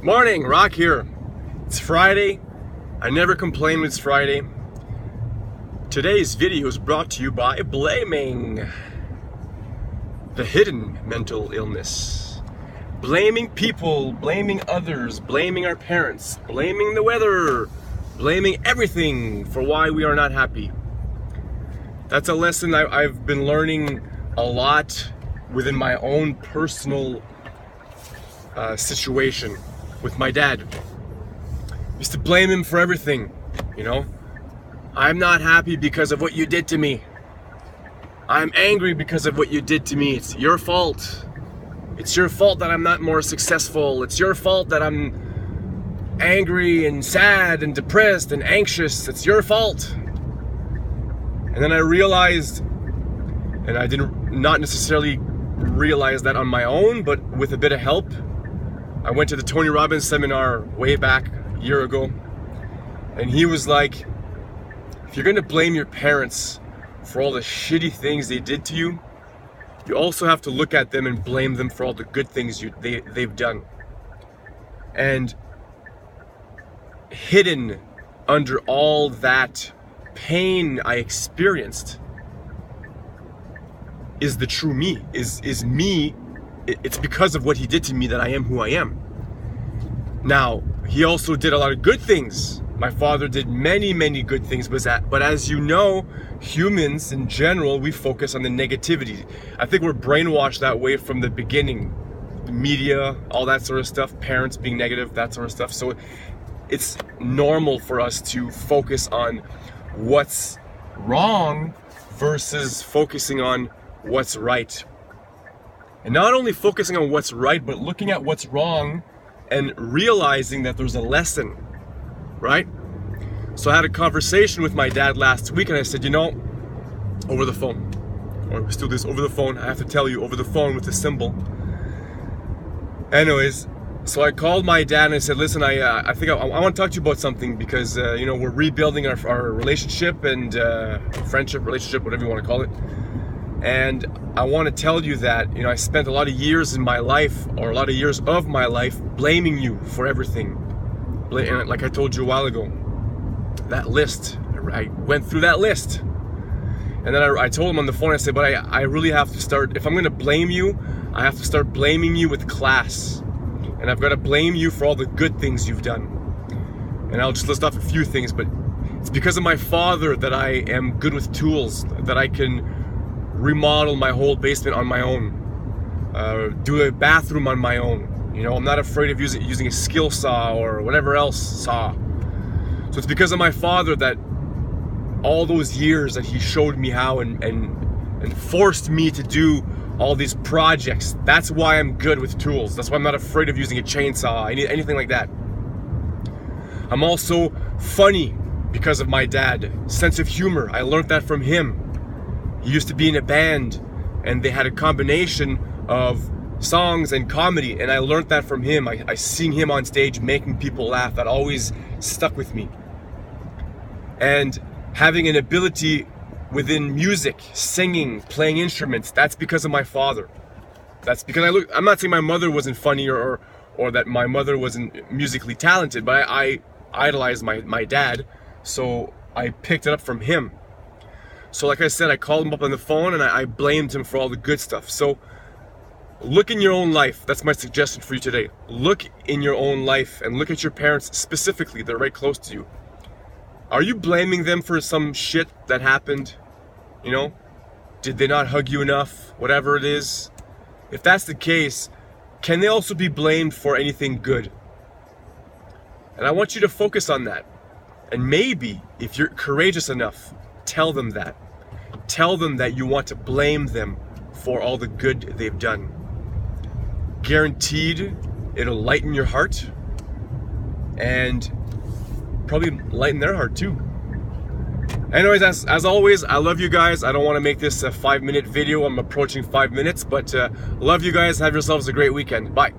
Morning, Rock here. It's Friday. I never complain when it's Friday. Today's video is brought to you by blaming. The hidden mental illness. Blaming people, blaming others, blaming our parents, blaming the weather, blaming everything for why we are not happy. That's a lesson I've been learning a lot within my own personal situation with my dad. I used to blame him for everything, I'm not happy because of what you did to me. I'm angry because of what you did to me. It's your fault. It's your fault that I'm not more successful. It's your fault that I'm angry and sad and depressed and anxious. It's your fault. And then I realized, and I not necessarily realize that on my own, but with a bit of help. I went to the Tony Robbins seminar way back a year ago, and he was like, if you're gonna blame your parents for all the shitty things they did to you, you also have to look at them and blame them for all the good things they've done. And hidden under all that pain I experienced is the true me, is me. It's because of what he did to me that I am who I am. Now, he also did a lot of good things. My father did many, many good things, but as you know, humans in general, we focus on the negativity. I think we're brainwashed that way from the beginning. The media, all that sort of stuff, parents being negative, that sort of stuff. So it's normal for us to focus on what's wrong versus focusing on what's right. And not only focusing on what's right, but looking at what's wrong and realizing that there's a lesson, right? So I had a conversation with my dad last week, and I said, over the phone, or let's do this over the phone. I have to tell you over the phone with the symbol. Anyways, so I called my dad and I said, listen, I think I want to talk to you about something because, we're rebuilding our relationship and friendship, relationship, whatever you want to call it. And I want to tell you that, I spent a lot of years in my life, or a lot of years of my life, blaming you for everything. And like I told you a while ago, that list, I went through that list. And then I told him on the phone, I said, but I really have to start, if I'm going to blame you, I have to start blaming you with class. And I've got to blame you for all the good things you've done. And I'll just list off a few things, but it's because of my father that I am good with tools, that I can remodel my whole basement on my own, do a bathroom on my own. I'm not afraid of using a skill saw or whatever else saw. So it's because of my father that all those years that he showed me how and forced me to do all these projects. That's why I'm good with tools. That's why I'm not afraid of using a chainsaw, anything like that. I'm also funny because of my dad. Sense of humor, I learned that from him. He used to be in a band, and they had a combination of songs and comedy, and I learned that from him. I seen him on stage making people laugh. That always stuck with me. And having an ability within music, singing, playing instruments, that's because of my father. That's because I'm not saying my mother wasn't funny or that my mother wasn't musically talented, but I idolized my dad, so I picked it up from him. So like I said, I called him up on the phone and I blamed him for all the good stuff. So look in your own life. That's my suggestion for you today. Look in your own life and look at your parents specifically. They're right close to you. Are you blaming them for some shit that happened? Did they not hug you enough? Whatever it is. If that's the case, can they also be blamed for anything good? And I want you to focus on that. And maybe, if you're courageous enough, tell them that. Tell them that you want to blame them for all the good they've done. Guaranteed, it'll lighten your heart and probably lighten their heart too. Anyways, as always, I love you guys. I don't want to make this a 5-minute video. I'm approaching 5 minutes, but love you guys. Have yourselves a great weekend. Bye.